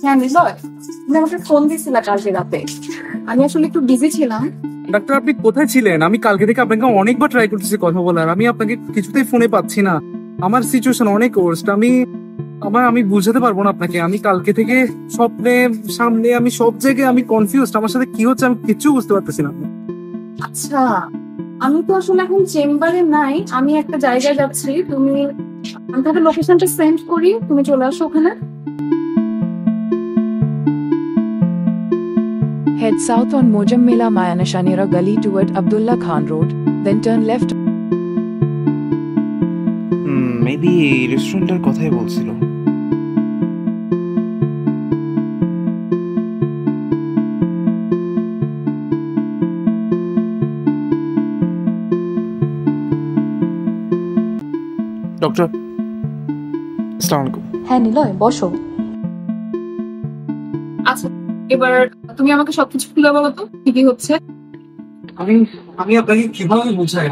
হ্যাঁ নিলয়, তুমি আমাকে ফোন দিয়েছিলা কালকে রাতে। আমি আসলে একটু বিজি ছিলাম। ডাক্তার আপনি কোথায় ছিলেন? আমি কালকে থেকে আপনাকে অনেকবার ট্রাই করতেছি কথা বলার, আমি আপনাকে কিছুতেই ফোনে পাচ্ছি না। আমার সিচুয়েশন অনেক ওয়ার্স্ট। আমি বুঝাতে পারবো না আপনাকে। আমি কালকে থেকে স্বপ্নে সামনে আমি সব জায়গায় আমি কনফিউজড, আমার সাথে কি হচ্ছে আমি কিচ্ছু বুঝতে পারতেছি না। আচ্ছা, আমি তো আসলে এখন চেম্বারে নাই, আমি একটা জায়গায় যাচ্ছি। আমি তাহলে লোকেশনটা সেন্ড করি, তুমি চলে আসো ওখানে। Head south on Mojammela Mayanashanira Gully toward Abdullah Khan Road, then turn left. Maybe এই রেস্টুরেন্টের কথাই বলছিল। ডক্টর, আসসালামু আলাইকুম। হ্যাঁ নিলয়, বসো। আচ্ছা, এবার তুমি আমাকে সবকিছু খুলে বলো তো কি কি হচ্ছে। আমি আপনাকে কিভাবে বুঝাই?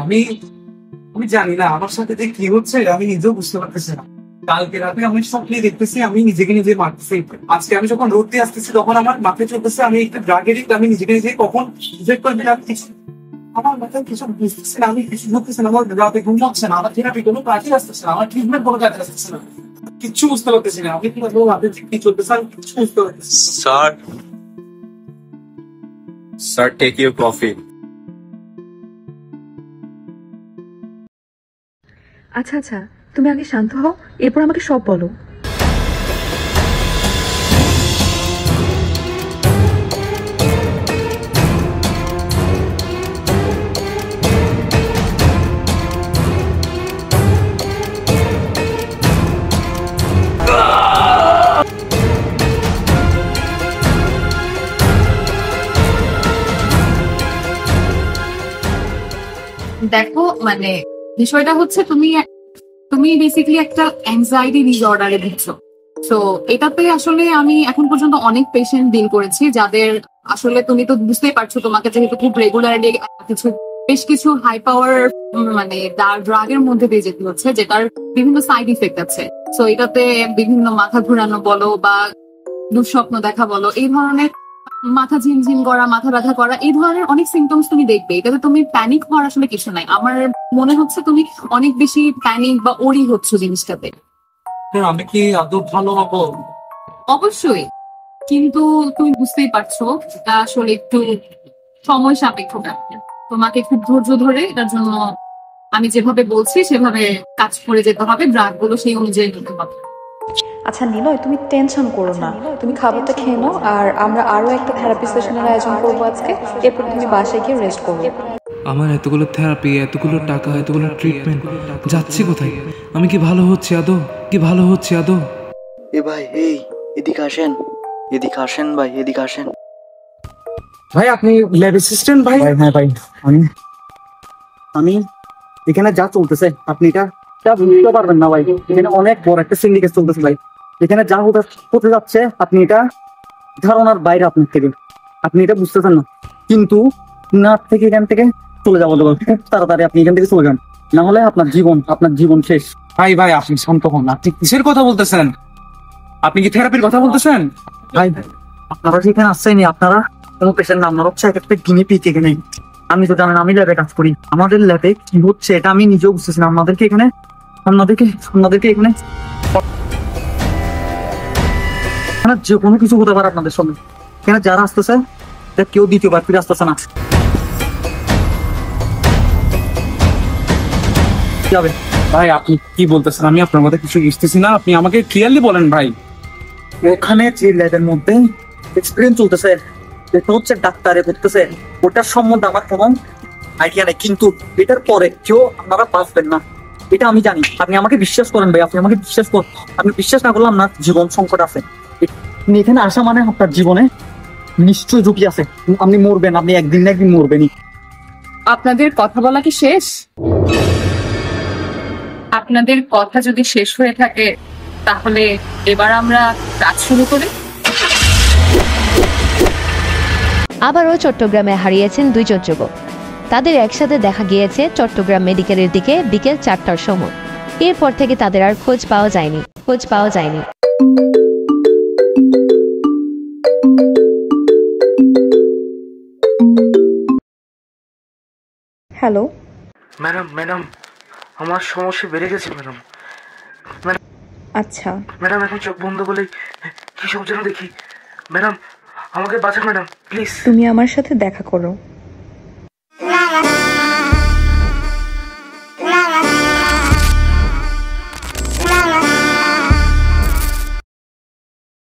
আমি জানি না আমার সাথে যে কি হচ্ছে, আমি নিজেও বুঝতে পারতেছি না। কালকে রাতে আমি স্বপ্নে দেখতেছি আমি নিজেকে নিজে মারতেছি। আজকে আমি যখন রোড দিয়ে আসতেছি তখন আমার মাথায় চলতেছে আমি একটা ড্রাগ এডিক্ট। আমি নিজেকে নিজে কখন আমার মাথায় কিছু বুঝতেছে না, আমি কিছু বুঝতেছি না। আমার রাতে ঘুম হচ্ছে না, আমার থেরাপি কোনো কাজে আসতেছে না, আমার ট্রিটমেন্ট কোনো কাজে আসতেছে না, কিচ্ছু বুঝতে পারতেছি না। আমি কি চলতেছে আমি কিছু বুঝতে পারতেছি। Sir, take your coffee. আচ্ছা আচ্ছা, তুমি আগে শান্ত হও, এরপর আমাকে সব বলো। দেখো, মানে বিষয়টা হচ্ছে তুমি বেসিক্যালি একটা অ্যাংজাইটি ডিসঅর্ডারে ভুগছো। তো এটাতে আসলে আমি এখন পর্যন্ত অনেক পেশেন্ট ডিল করেছি যাদের আসলে তুমি তো বুঝতেই পারছো, তোমাকে যেহেতু খুব রেগুলারলি বেশ কিছু হাই পাওয়ার মানে ড্রাগের মধ্যে দিয়ে যেতে হচ্ছে, যেটার বিভিন্ন সাইড ইফেক্ট আছে। তো এটাতে বিভিন্ন মাথা ঘুরানো বলো বা দুঃস্বপ্ন দেখা বলো, এই ধরনের মাথা ঝিমঝিম করা, মাথা ব্যথা করা, এই ধরনের অনেক সিমটমস তুমি দেখবে। এটাতে তুমি প্যানিক হওয়ার আসলে কিছু নাই। আমার মনে হচ্ছে তুমি অনেক বেশি প্যানিক বা ওরি হচ্ছে জিনিসটাতে। আমি কি আদৌ ভালো হবো? অবশ্যই, কিন্তু তুমি বুঝতেই পারছো এটা আসলে একটু সময় সাপেক্ষ ব্যাপার। তোমাকে খুব ধৈর্য ধরে এটার জন্য আমি যেভাবে বলছি সেভাবে কাজ করে যেতে হবে, ড্রাগ গুলো সেই অনুযায়ী নিতে হবে। আচ্ছা নিলয়, তুমি টেনশন করো না, তুমি খাবারটা খেয়ে নাও, আর আমরা আরো একটা থেরাপি সেশনের আয়োজন করবো আজকে। এরপর তুমি বাসায় গিয়ে রেস্ট করবে। আমার এতগুলো থেরাপি, এতগুলো টাকা, এতগুলো ট্রিটমেন্ট যাচ্ছে কোথায়? আমি কি ভালো হচ্ছে আদৌ? এ ভাই, এদিকে আসেন ভাই, এদিকে আসেন। ভাই আপনি ল্যাব অ্যাসিস্ট্যান্ট? ভাই হ্যাঁ ভাই, আমি এখানে যা চলতেছে আপনি এটা বুঝতে পারবেন না ভাই। এখানে অনেক বড় একটা সিন্ডিকেট চলতেছে ভাই। এখানে যা হতে যাচ্ছে আপনি এটা ধারণার বাইরে। আপনি এটা বুঝতেছেন না, কিন্তু না থেকে এখান থেকে চলে যাবো খুব তাড়াতাড়ি। আপনি এখান থেকে চলে যান, না হলে আপনার জীবন শেষ। ভাই আপনি শান্ত হন। আপনি কিসের কথা বলতেছেন? আপনি কি থেরাপির কথা বলতেছেন? ভাই আপনারা যেখানে আসছেন, আপনারা কোনো পেশেন্ট না, আপনারা হচ্ছে এক একটা গিনি পিক। এখানে আমি তো জানেন আমি ল্যাবে কাজ করি, আমাদের ল্যাবে কি হচ্ছে এটা আমি নিজেও বুঝতেছি না। আপনাদেরকে এখানে যে কোনো কিছু হতে পারে আপনাদের সঙ্গে। এখানে যারা আসতেছে কেউ দ্বিতীয়বার ফিরে আসতেছে না। ভাই আপনি কি বলতেছেন? আমি আপনার মধ্যে কিছু বুঝতেছি না, আপনি আমাকে ক্লিয়ারলি বলেন ভাই। ওখানে যে ল্যাবের মধ্যে এক্সপেরিয়েন্স চলতেছে, এটা হচ্ছে ডাক্তারে করতেছে, ওটার সম্বন্ধে আমার কোনো আইডিয়া নেই। কিন্তু এটার পরে কেউ আপনারা বাঁচবেন না, এটা আমি জানি। আপনি আমাকে বিশ্বাস করেন ভাই, আপনি আমাকে বিশ্বাস করেন। আপনি বিশ্বাস না করলে আপনার জীবন সংকট আছে। আপনি এখানে আসা মানে আপনার জীবনে নিশ্চয় ঝুঁকি আছে। আপনি মরবেন, আপনি একদিন না একদিন মরবেনই। আপনাদের কথা বলা কি শেষ? আপনাদের কথা যদি শেষ হয়ে থাকে তাহলে এবার আমরা কাজ শুরু করি। আবারও চট্টগ্রামে হারিয়েছেন দুইজন যুবক। তাদের একসাথে দেখা গিয়েছে চট্টগ্রাম মেডিকেলের দিকে বিকেল 4টার সময়। এরপর থেকে তাদের আর খোঁজ পাওয়া যায়নি। হ্যালো। ম্যাডাম ম্যাডাম আমার সমস্যা বেড়ে গেছে ম্যাডাম। আচ্ছা ম্যাডাম এখন চোখ বন্ধ বলে কি সব যেন দেখি। ম্যাডাম আমাকে বাঁচান ম্যাডাম প্লিজ। তুমি আমার সাথে দেখা করো।